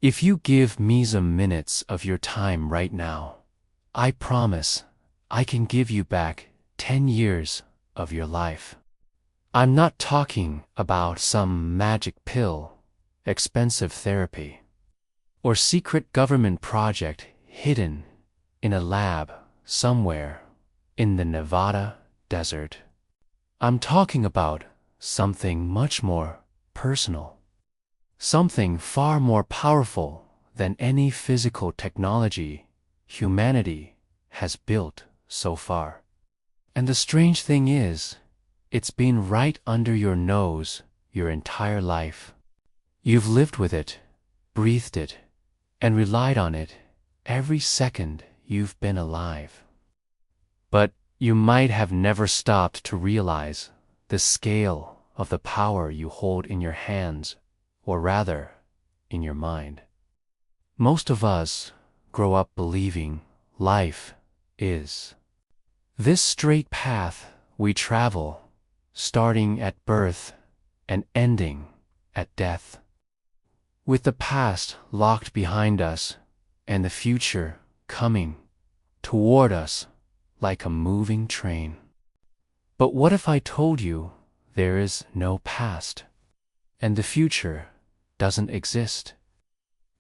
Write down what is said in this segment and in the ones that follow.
If you give me some minutes of your time right now, I promise I can give you back 10 years of your life. I'm not talking about some magic pill, expensive therapy, or secret government project hidden in a lab somewhere in the Nevada desert. I'm talking about something much more personal, something far more powerful than any physical technology humanity has built so far. And the strange thing is, it's been right under your nose your entire life. You've lived with it, breathed it, and relied on it every second you've been alive. But you might have never stopped to realize the scale of the power you hold in your hands, or rather, in your mind. Most of us grow up believing life is this straight path we travel, starting at birth and ending at death, with the past locked behind us and the future coming toward us like a moving train. But what if I told you there is no past, and the future doesn't exist?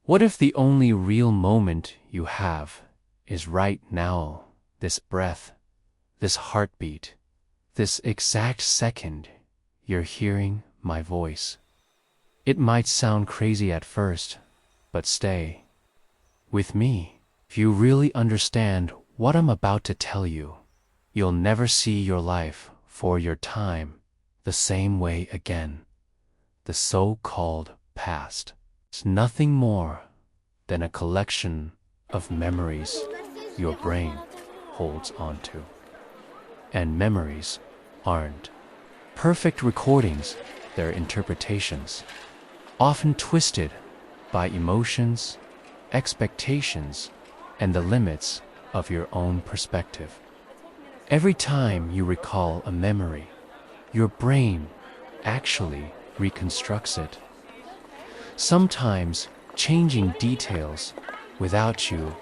What if the only real moment you have is right now, this breath, this heartbeat, this exact second you're hearing my voice? It might sound crazy at first, but stay with me. If you really understand what I'm about to tell you, you'll never see your life for your time the same way again. The so-called past is nothing more than a collection of memories your brain holds onto. And memories aren't perfect recordings, they're interpretations, often twisted by emotions, expectations, and the limits of your own perspective. Every time you recall a memory, your brain actually reconstructs it, sometimes changing details without you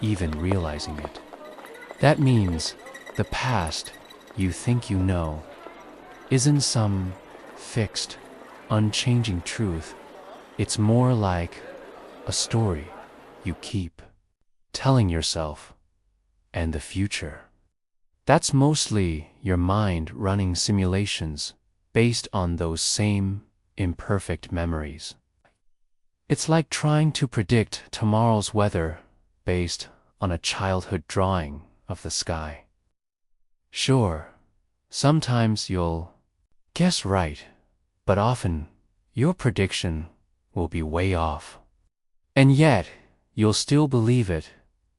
even realizing it. That means the past you think you know isn't some fixed, unchanging truth. It's more like a story you keep telling yourself, and the future. That's mostly your mind running simulations based on those same imperfect memories. It's like trying to predict tomorrow's weather based on a childhood drawing of the sky. Sure, sometimes you'll guess right, but often your prediction will be way off. And yet, you'll still believe it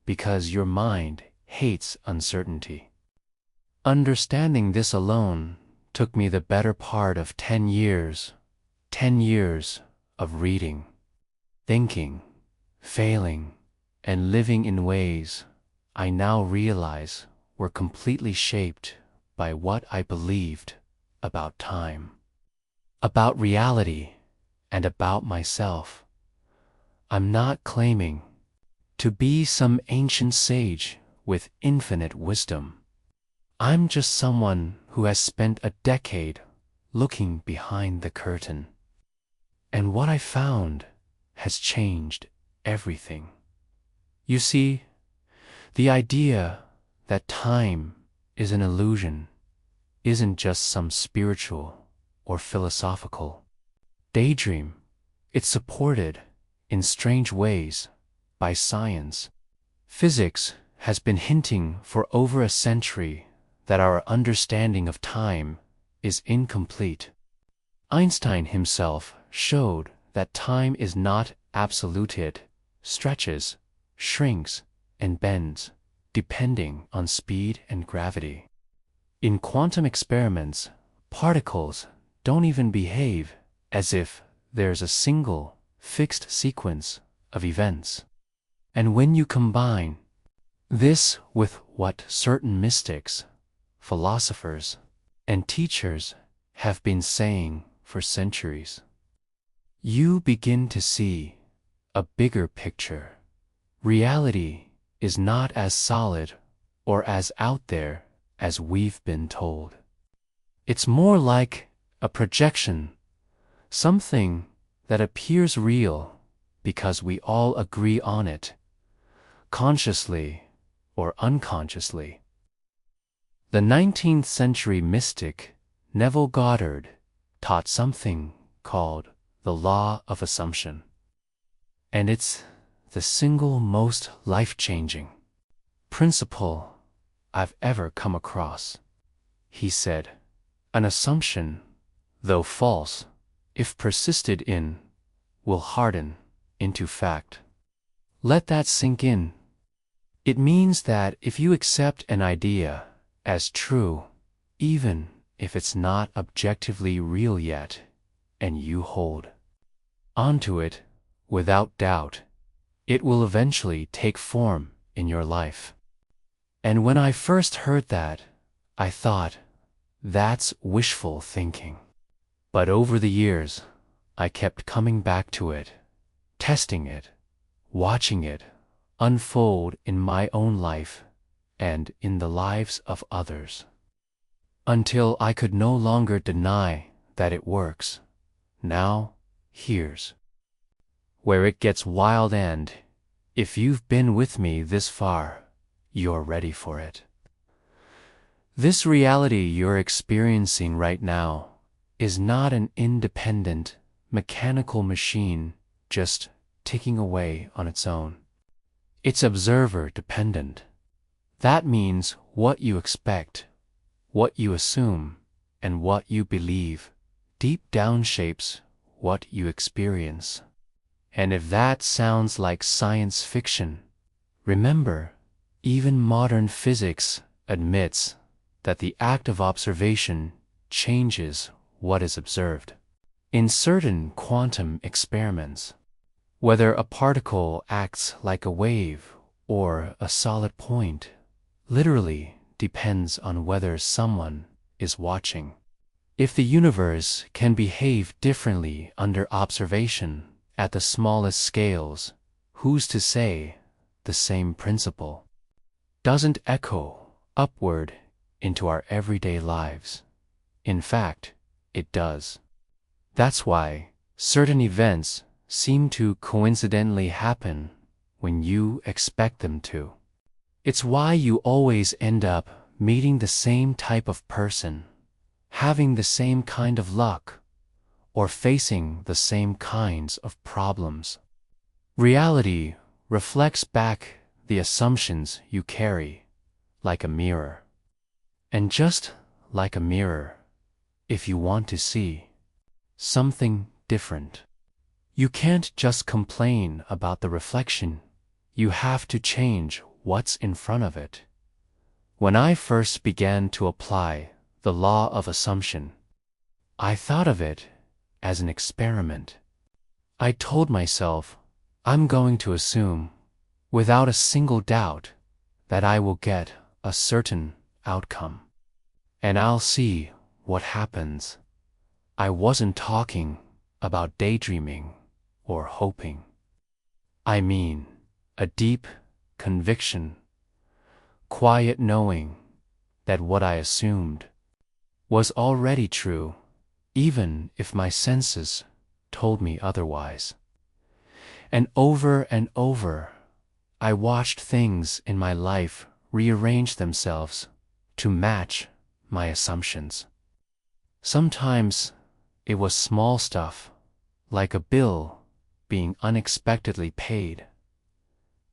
because your mind hates uncertainty. Understanding this alone took me the better part of 10 years. 10 years of reading, thinking, failing, and living in ways I now realize were completely shaped by what I believed about time, about reality, and about myself. I'm not claiming to be some ancient sage with infinite wisdom. I'm just someone who has spent a decade looking behind the curtain. And what I found has changed everything. You see, the idea that time is an illusion isn't just some spiritual or philosophical daydream. It's supported in strange ways by science. Physics has been hinting for over a century that our understanding of time is incomplete. Einstein himself showed that time is not absolute. It stretches, shrinks, and bends, depending on speed and gravity. In quantum experiments, particles don't even behave as if there's a single, fixed sequence of events. And when you combine this with what certain mystics, philosophers, and teachers have been saying for centuries, you begin to see a bigger picture. Reality is not as solid or as out there as we've been told. It's more like a projection, something that appears real because we all agree on it, consciously or unconsciously. The 19th century mystic Neville Goddard taught something called the law of assumption. And it's the single most life-changing principle I've ever come across. He said, an assumption, though false, if persisted in, will harden into fact. Let that sink in. It means that if you accept an idea as true, even if it's not objectively real yet, and you hold onto it without doubt, it will eventually take form in your life. And when I first heard that, I thought, that's wishful thinking. But over the years, I kept coming back to it, testing it, watching it unfold in my own life and in the lives of others, until I could no longer deny that it works. Now, here's where it gets wild, and if you've been with me this far, you're ready for it. This reality you're experiencing right now is not an independent, mechanical machine just ticking away on its own. It's observer-dependent. That means what you expect, what you assume, and what you believe deep down shapes what you experience. And if that sounds like science fiction, remember, even modern physics admits that the act of observation changes what is observed. In certain quantum experiments, whether a particle acts like a wave or a solid point literally depends on whether someone is watching. If the universe can behave differently under observation at the smallest scales, who's to say the same principle doesn't echo upward into our everyday lives? In fact, it does. That's why certain events seem to coincidentally happen when you expect them to. It's why you always end up meeting the same type of person, having the same kind of luck, or facing the same kinds of problems. Reality reflects back the assumptions you carry, like a mirror. And just like a mirror, if you want to see something different, you can't just complain about the reflection. You have to change what's in front of it. When I first began to apply the law of assumption, I thought of it as an experiment. I told myself, I'm going to assume, without a single doubt, that I will get a certain outcome. And I'll see what happens. I wasn't talking about daydreaming or hoping. I mean, a deep conviction, quiet knowing that what I assumed was already true, even if my senses told me otherwise. And over, I watched things in my life rearrange themselves to match my assumptions. Sometimes it was small stuff, like a bill being unexpectedly paid,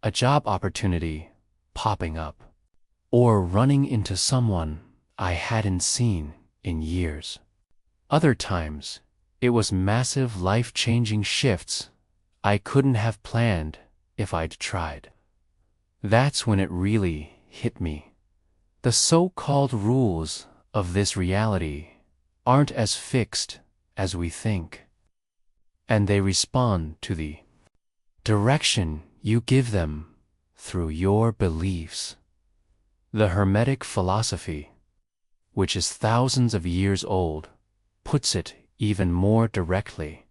a job opportunity popping up, or running into someone I hadn't seen in years. Other times, it was massive life-changing shifts I couldn't have planned if I'd tried. That's when it really hit me. The so-called rules of this reality aren't as fixed as we think, and they respond to the direction you give them through your beliefs. The Hermetic philosophy, which is thousands of years old, puts it even more directly.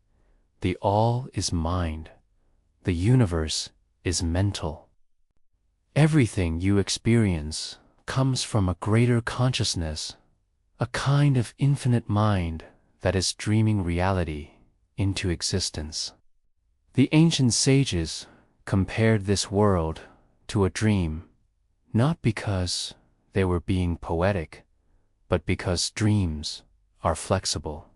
The all is mind. the universe is mental. Everything you experience comes from a greater consciousness, a kind of infinite mind that is dreaming reality into existence. The ancient sages compared this world to a dream, not because they were being poetic, but because dreams are flexible.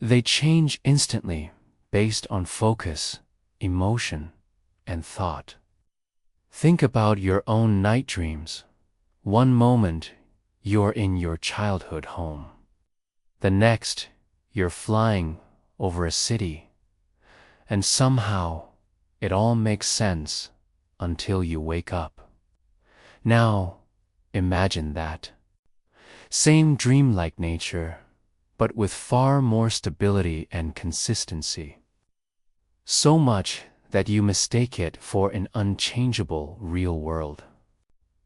They change instantly based on focus, emotion, and thought. Think about your own night dreams. One moment, you're in your childhood home. The next, you're flying over a city. And somehow, it all makes sense until you wake up. Now, imagine that. Same dreamlike nature, but with far more stability and consistency. So much that you mistake it for an unchangeable real world.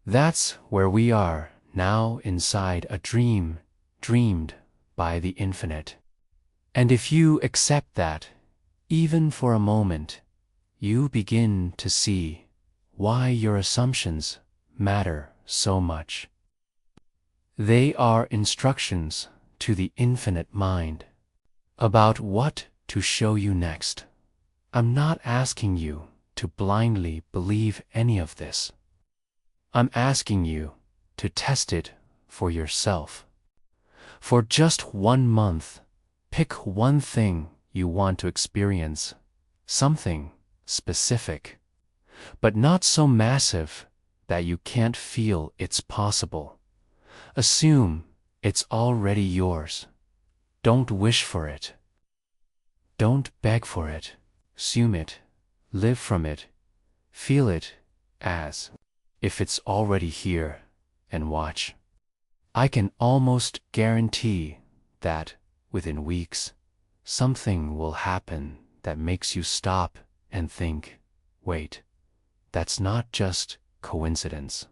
That's where we are now, inside a dream dreamed by the infinite. And if you accept that, even for a moment, you begin to see why your assumptions matter so much. They are instructions to the infinite mind about what to show you next. I'm not asking you to blindly believe any of this. I'm asking you to test it for yourself. For just 1 month, pick one thing you want to experience, something specific, but not so massive that you can't feel it's possible. Assume it's already yours. Don't wish for it. Don't beg for it. Assume it, live from it, feel it as if it's already here, and watch. I can almost guarantee that within weeks, something will happen that makes you stop and think, wait, that's not just coincidence.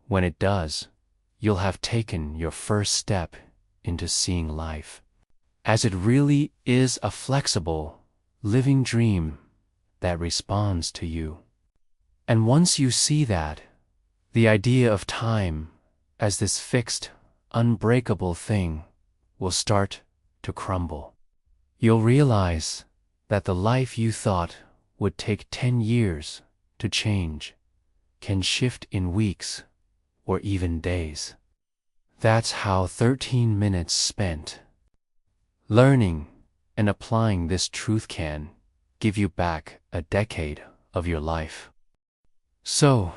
When it does, you'll have taken your first step into seeing life as it really is, a flexible, living dream that responds to you. And once you see that, the idea of time as this fixed, unbreakable thing will start to crumble. You'll realize that the life you thought would take 10 years to change can shift in weeks or even days. That's how 13 minutes spent learning and applying this truth can give you back a decade of your life. So,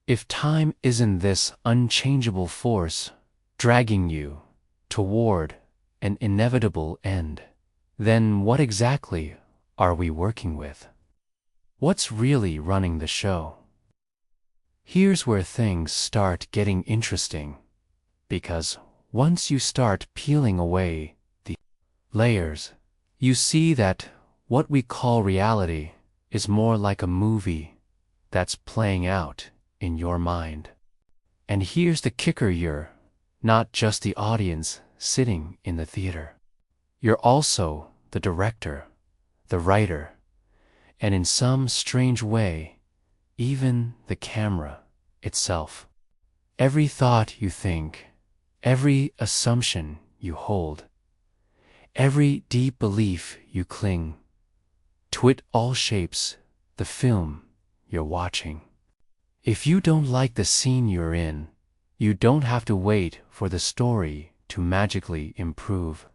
if time isn't this unchangeable force dragging you toward an inevitable end, then what exactly are we working with? What's really running the show? Here's where things start getting interesting, because once you start peeling away the layers, you see that what we call reality is more like a movie that's playing out in your mind. And here's the kicker: you're not just the audience sitting in the theater. You're also the director, the writer, and in some strange way, even the camera itself. Every thought you think, every assumption you hold, every deep belief you cling to, it all shapes the film you're watching. If you don't like the scene you're in, you don't have to wait for the story to magically improve.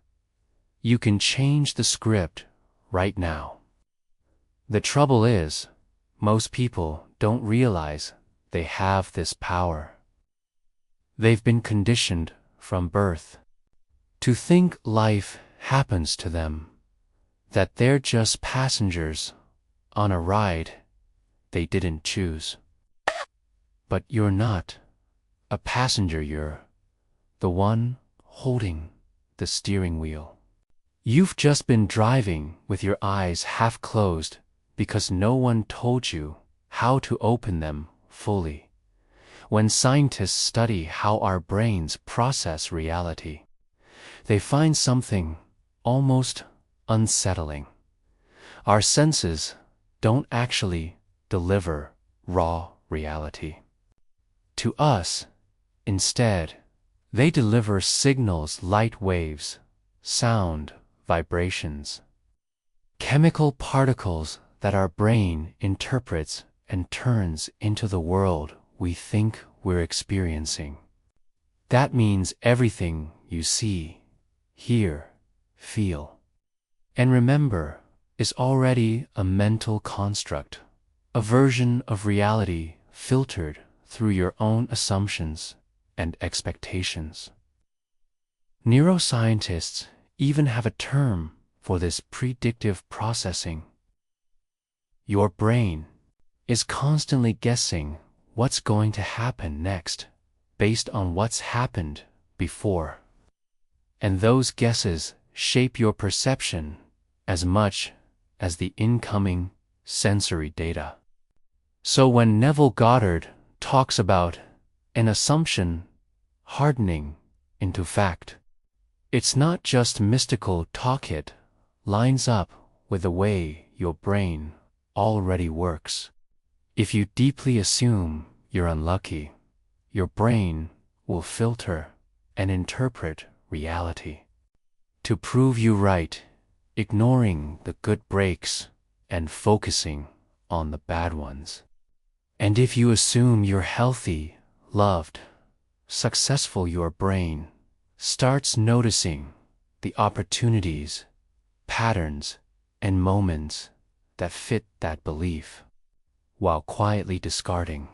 You can change the script right now. The trouble is, most people don't realize they have this power. They've been conditioned from birth to think life happens to them, that they're just passengers on a ride they didn't choose. But you're not a passenger, you're the one holding the steering wheel. You've just been driving with your eyes half closed because no one told you how to open them fully. When scientists study how our brains process reality, they find something almost unsettling. Our senses don't actually deliver raw reality. To us, instead, they deliver signals, light waves, sound, vibrations, chemical particles that our brain interprets and turns into the world we think we're experiencing. That means everything you see, hear, feel, and remember is already a mental construct, a version of reality filtered through your own assumptions and expectations. Neuroscientists even have a term for this predictive processing. Your brain is constantly guessing what's going to happen next based on what's happened before. And those guesses shape your perception as much as the incoming sensory data. So when Neville Goddard talks about an assumption hardening into fact, it's not just mystical talk. It lines up with the way your brain already works. If you deeply assume you're unlucky, your brain will filter and interpret reality to prove you right, ignoring the good breaks and focusing on the bad ones. And if you assume you're healthy, loved, successful, your brain starts noticing the opportunities, patterns, and moments that fit that belief, while quietly discarding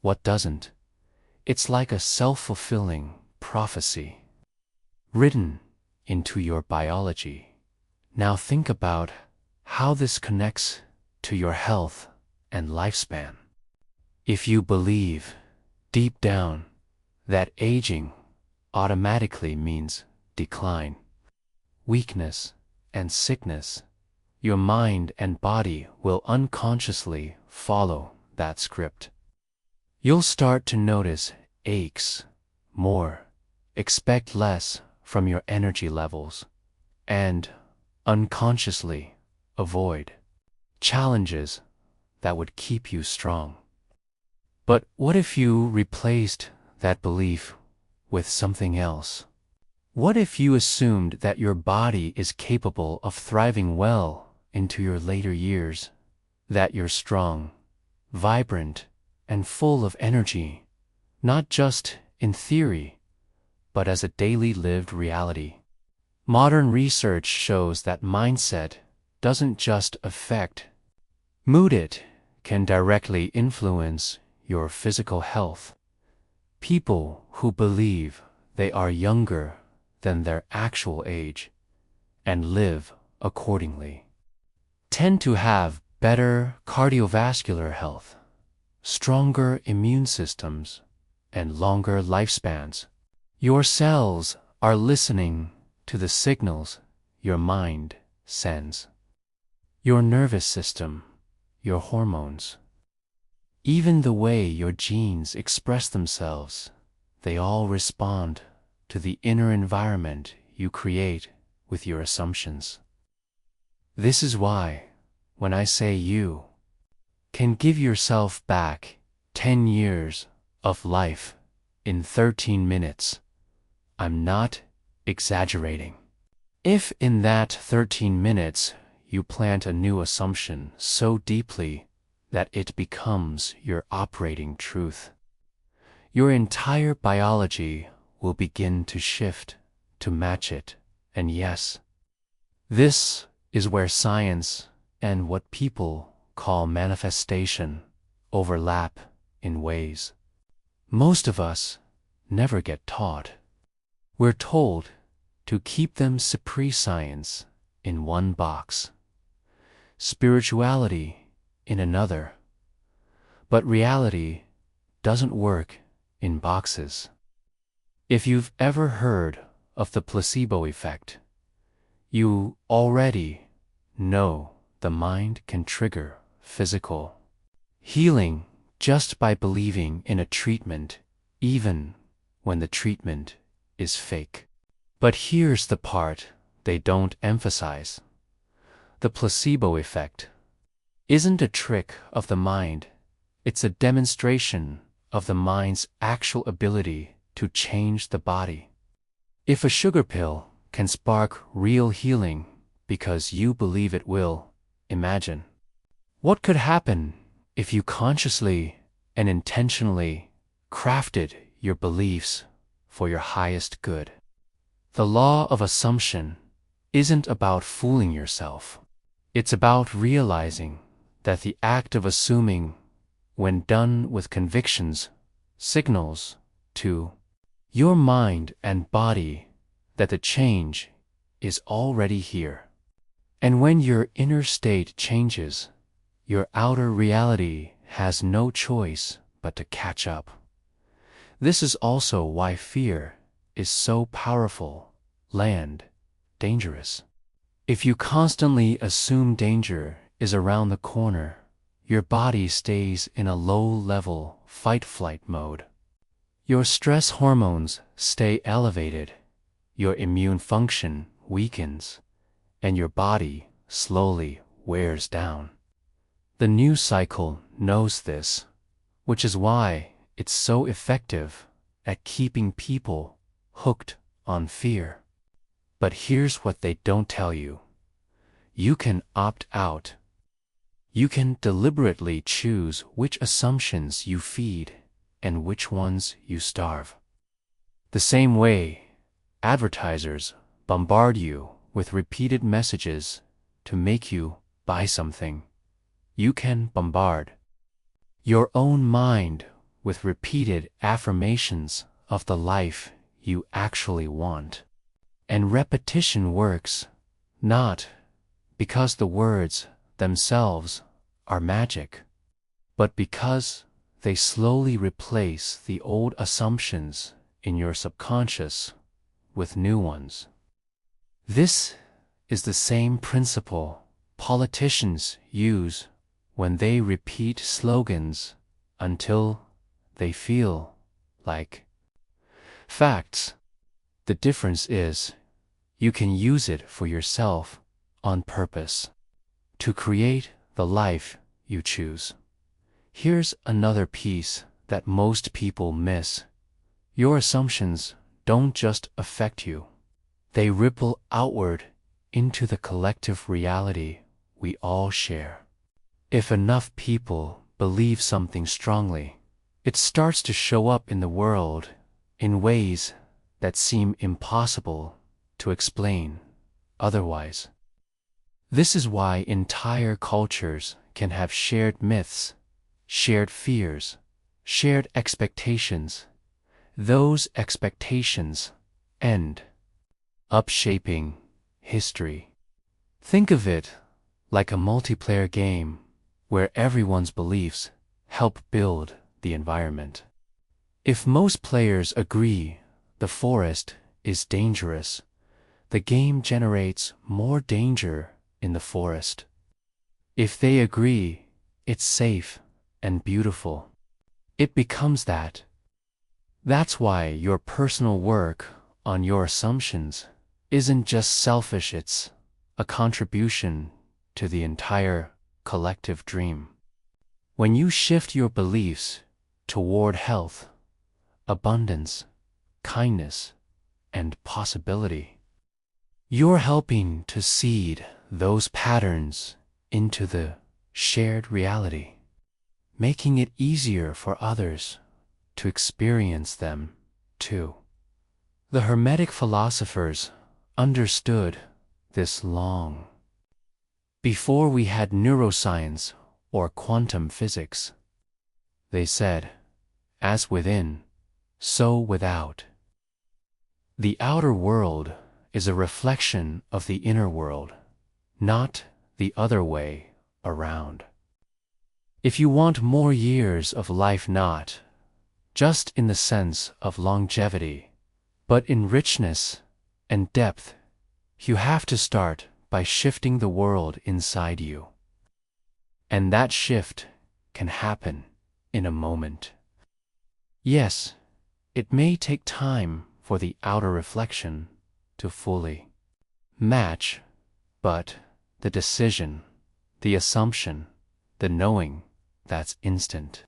what doesn't. It's like a self-fulfilling prophecy written into your biology. Now think about how this connects to your health and lifespan. If you believe deep down that aging automatically means decline, weakness, and sickness, your mind and body will unconsciously follow that script. You'll start to notice aches more, expect less from your energy levels, and unconsciously avoid challenges that would keep you strong. But what if you replaced that belief with something else? What if you assumed that your body is capable of thriving well into your later years, that you're strong, vibrant, and full of energy, not just in theory, but as a daily lived reality? Modern research shows that mindset doesn't just affect mood, it can directly influence your physical health. People who believe they are younger than their actual age and live accordingly tend to have better cardiovascular health, stronger immune systems, and longer lifespans. Your cells are listening to the signals your mind sends. Your nervous system, your hormones, even the way your genes express themselves, they all respond to the inner environment you create with your assumptions. This is why, when I say you can give yourself back 10 years of life in 13 minutes, I'm not exaggerating. If in that 13 minutes you plant a new assumption so deeply that it becomes your operating truth, your entire biology will begin to shift to match it. And yes, this is where science and what people call manifestation overlap in ways most of us never get taught. We're told to keep them science in one box, spirituality in another. But reality doesn't work in boxes. If you've ever heard of the placebo effect, you already know the mind can trigger physical healing just by believing in a treatment, even when the treatment is fake. But here's the part they don't emphasize: the placebo effect isn't a trick of the mind, it's a demonstration of the mind's actual ability to change the body. If a sugar pill can spark real healing because you believe it will, imagine what could happen if you consciously and intentionally crafted your beliefs for your highest good. The law of assumption isn't about fooling yourself. It's about realizing that the act of assuming, when done with convictions, signals to your mind and body that the change is already here. And when your inner state changes, your outer reality has no choice but to catch up. This is also why fear is so powerful, dangerous. If you constantly assume danger is around the corner, your body stays in a low-level fight-flight mode. Your stress hormones stay elevated, your immune function weakens, and your body slowly wears down. The news cycle knows this, which is why it's so effective at keeping people hooked on fear. But here's what they don't tell you. You can opt out. You can deliberately choose which assumptions you feed and which ones you starve. The same way advertisers bombard you with repeated messages to make you buy something, you can bombard your own mind with repeated affirmations of the life you actually want. And repetition works, not because the words themselves are magic, but because they slowly replace the old assumptions in your subconscious with new ones. This is the same principle politicians use when they repeat slogans until they feel like facts. The difference is, you can use it for yourself on purpose to create the life you choose. Here's another piece that most people miss. Your assumptions don't just affect you. They ripple outward into the collective reality we all share. If enough people believe something strongly, it starts to show up in the world in ways that seem impossible to explain otherwise. This is why entire cultures can have shared myths, shared fears, shared expectations. Those expectations end up shaping history. Think of it like a multiplayer game where everyone's beliefs help build the environment. If most players agree the forest is dangerous, the game generates more danger in the forest. If they agree it's safe and beautiful, it becomes that. That's why your personal work on your assumptions isn't just selfish, it's a contribution to the entire collective dream. When you shift your beliefs toward health, abundance, kindness, and possibility, you're helping to seed those patterns into the shared reality, making it easier for others to experience them too. The Hermetic philosophers understood this long before we had neuroscience or quantum physics. They said, as within, so without. The outer world is a reflection of the inner world, not the other way around. If you want more years of life, not just in the sense of longevity, but in richness and depth, you have to start by shifting the world inside you. And that shift can happen in a moment. Yes, it may take time for the outer reflection to fully match, but the decision, the assumption, the knowing that's instant.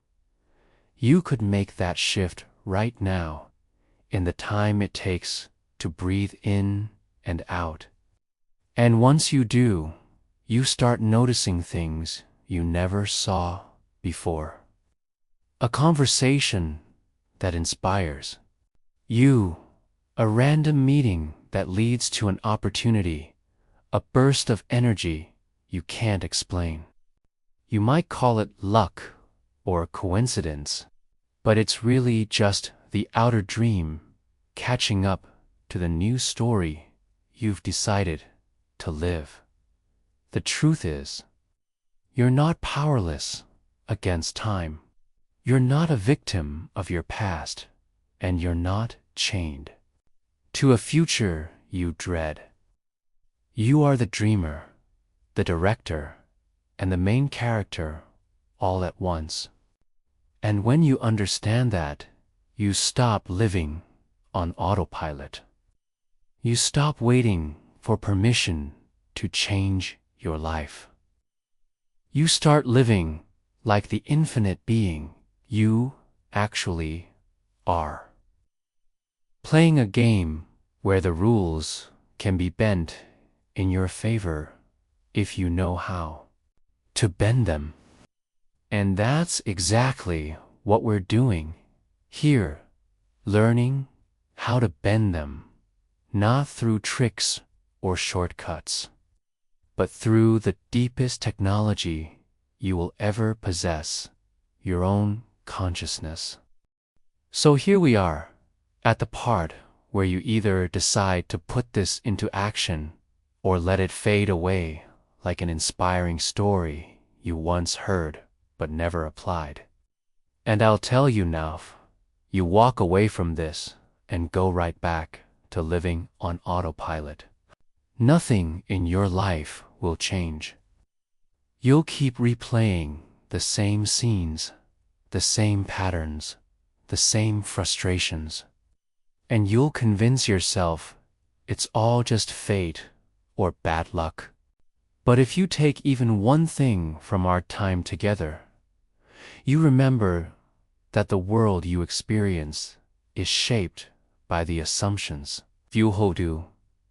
You could make that shift right now, in the time it takes to breathe in and out. And once you do, you start noticing things you never saw before. A conversation that inspires you, a random meeting that leads to an opportunity, a burst of energy you can't explain. You might call it luck or coincidence, but it's really just the outer dream catching up to the new story you've decided to live. The truth is, you're not powerless against time. You're not a victim of your past, and you're not chained to a future you dread. You are the dreamer, the director, and the main character all at once. And when you understand that, you stop living on autopilot. You stop waiting for permission to change your life. You start living like the infinite being you actually are. Playing a game where the rules can be bent in your favor if you know how to bend them. And that's exactly what we're doing here, learning how to bend them, not through tricks or shortcuts, but through the deepest technology you will ever possess, your own consciousness. So here we are, at the part where you either decide to put this into action or let it fade away like an inspiring story you once heard but never applied. And I'll tell you now, you walk away from this and go right back to living on autopilot. Nothing in your life will change. You'll keep replaying the same scenes, the same patterns, the same frustrations. And you'll convince yourself it's all just fate or bad luck. But if you take even one thing from our time together, you remember that the world you experience is shaped by the assumptions you hold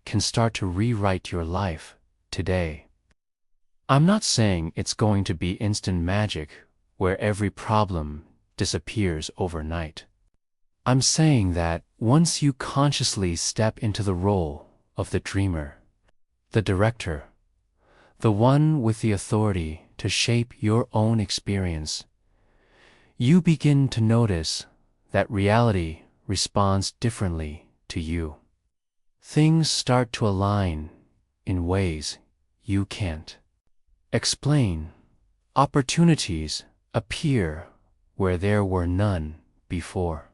can start to rewrite your life today. I'm not saying it's going to be instant magic where every problem disappears overnight. I'm saying that once you consciously step into the role of the dreamer, the director, the one with the authority to shape your own experience, you begin to notice that reality responds differently to you. Things start to align in ways you can't explain. Opportunities appear where there were none before.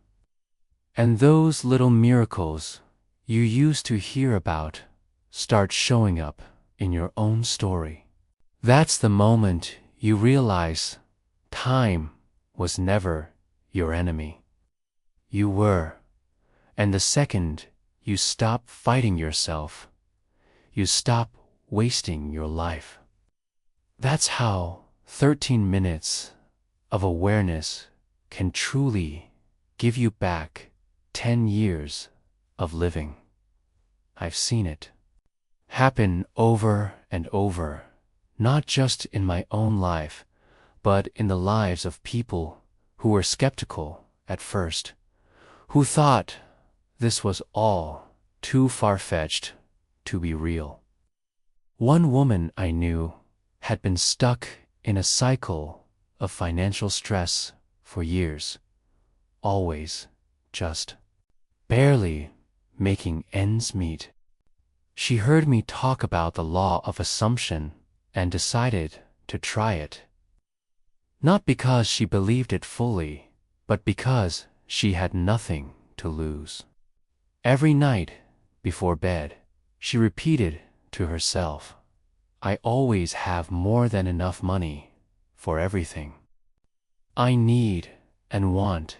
And those little miracles you used to hear about start showing up in your own story. That's the moment you realize time was never your enemy. You were. And the second you stop fighting yourself, you stop wasting your life. That's how 13 minutes of awareness can truly give you back 10 years of living. I've seen it happen over and over, not just in my own life, but in the lives of people who were skeptical at first, who thought this was all too far-fetched to be real. One woman I knew had been stuck in a cycle of financial stress for years, always just barely making ends meet. She heard me talk about the law of assumption and decided to try it. Not because she believed it fully, but because she had nothing to lose. Every night before bed, she repeated to herself, "I always have more than enough money for everything I need and want."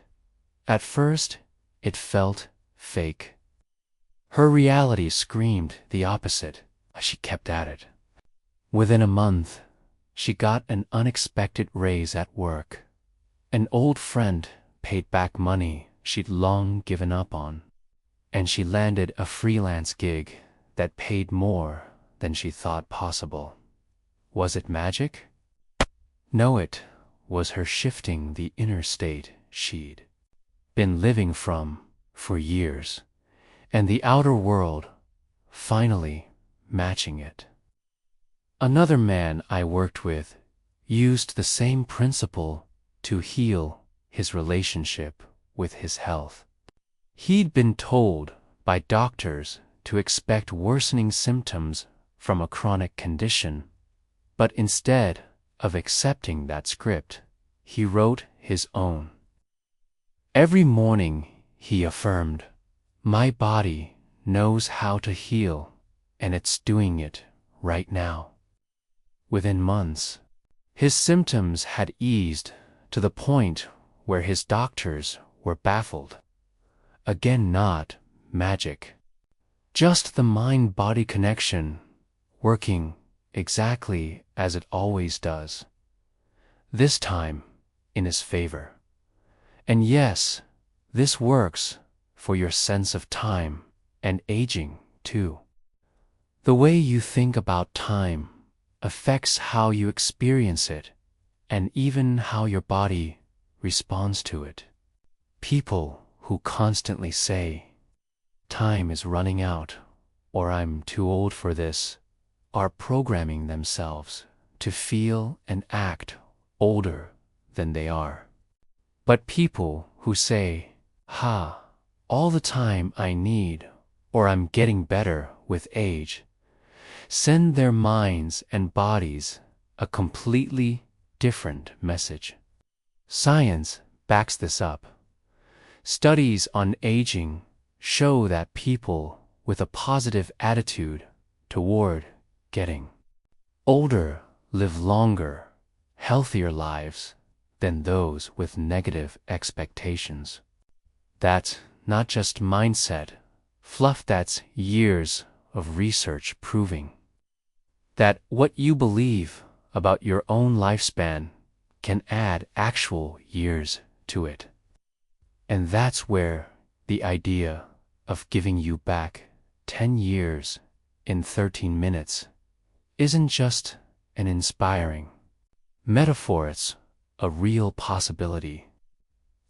At first, it felt fake. Her reality screamed the opposite. She kept at it. Within a month, she got an unexpected raise at work. An old friend paid back money she'd long given up on. And she landed a freelance gig that paid more than she thought possible. Was it magic? No, it was her shifting the inner state she'd been living from for years, and the outer world finally matching it. Another man I worked with used the same principle to heal his relationship with his health. He'd been told by doctors to expect worsening symptoms from a chronic condition, but instead of accepting that script, he wrote his own. Every morning, he affirmed, "My body knows how to heal, and it's doing it right now." Within months, his symptoms had eased to the point where his doctors were baffled. Again, not magic, just the mind-body connection working exactly as it always does, this time in his favor. And yes, this works for your sense of time and aging too. The way you think about time affects how you experience it and even how your body responds to it. People who constantly say, "Time is running out," or "I'm too old for this," are programming themselves to feel and act older than they are. But people who say, "All the time I need," or "I'm getting better with age," send their minds and bodies a completely different message. Science backs this up. Studies on aging show that people with a positive attitude toward getting older live longer, healthier lives than those with negative expectations. That's not just mindset fluff, that's years of research proving that what you believe about your own lifespan can add actual years to it. And that's where the idea of giving you back 10 years in 13 minutes isn't just an inspiring metaphor, it's a real possibility.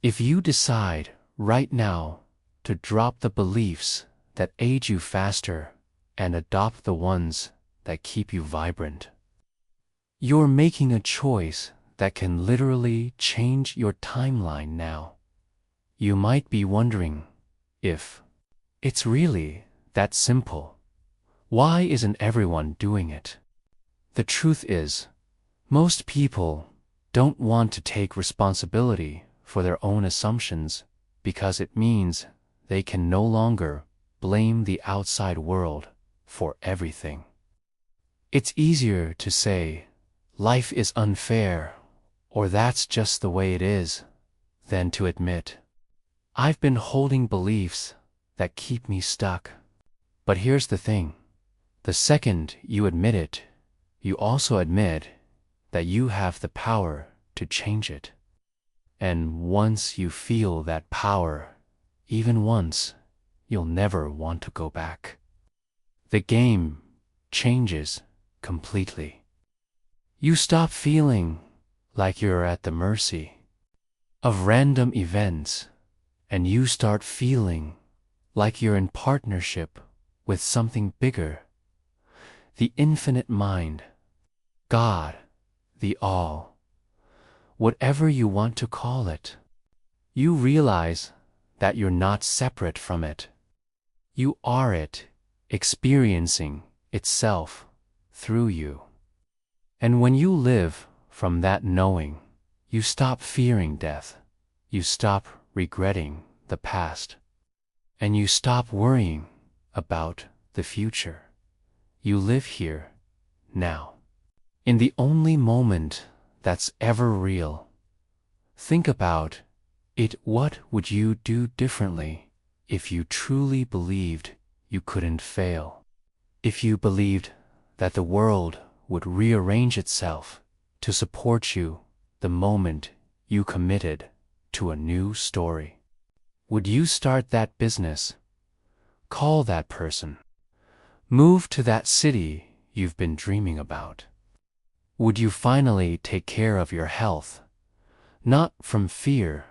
If you decide right now to drop the beliefs that age you faster and adopt the ones that keep you vibrant, you're making a choice that can literally change your timeline now. You might be wondering if it's really that simple. Why isn't everyone doing it? The truth is, most people don't want to take responsibility for their own assumptions because it means they can no longer blame the outside world for everything. It's easier to say, "Life is unfair," or "That's just the way it is," than to admit, "I've been holding beliefs that keep me stuck." But here's the thing. The second you admit it, you also admit that you have the power to change it. And once you feel that power, even once, you'll never want to go back. The game changes completely. You stop feeling like you're at the mercy of random events, and you start feeling like you're in partnership with something bigger, the infinite mind, God, the all, whatever you want to call it. You realize that you're not separate from it. You are it, experiencing itself through you. And when you live from that knowing, you stop fearing death, you stop regretting the past, and you stop worrying about the future. You live here, now, in the only moment that's ever real. Think about it. What would you do differently if you truly believed you couldn't fail? If you believed that the world would rearrange itself to support you the moment you committed to a new story. Would you start that business? Call that person? Move to that city you've been dreaming about? Would you finally take care of your health, not from fear,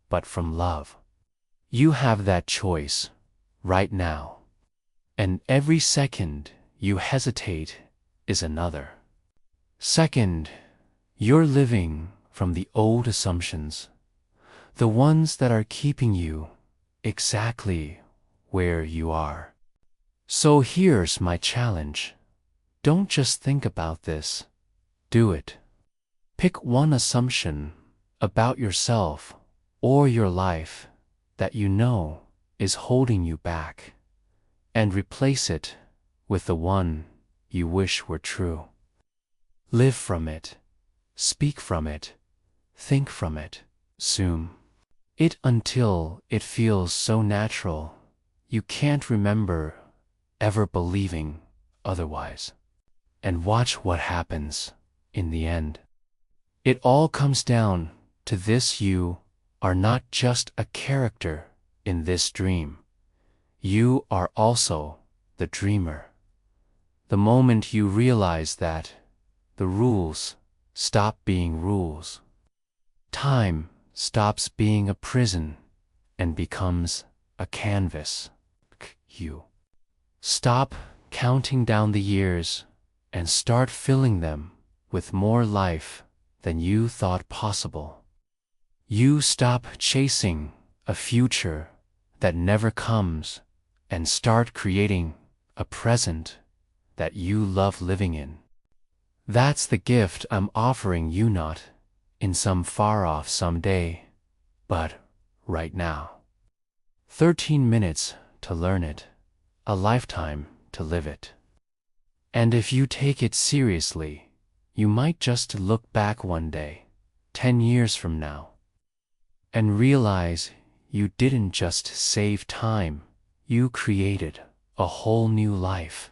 but from love? You have that choice right now. And every second you hesitate is another second you're living from the old assumptions, the ones that are keeping you exactly where you are. So here's my challenge. Don't just think about this. Do it. Pick one assumption about yourself or your life that you know is holding you back, and replace it with the one you wish were true. Live from it. Speak from it. Think from it. Assume it until it feels so natural you can't remember ever believing otherwise. And watch what happens in the end. It all comes down to this: you are not just a character in this dream. You are also the dreamer. The moment you realize that, the rules stop being rules. Time stops being a prison and becomes a canvas. You stop counting down the years and start filling them with more life than you thought possible. You stop chasing a future that never comes and start creating a present that you love living in. That's the gift I'm offering you, not in some far-off someday, but right now. 13 minutes to learn it, a lifetime to live it. And if you take it seriously, you might just look back one day, 10 years from now, and realize you didn't just save time, you created a whole new life.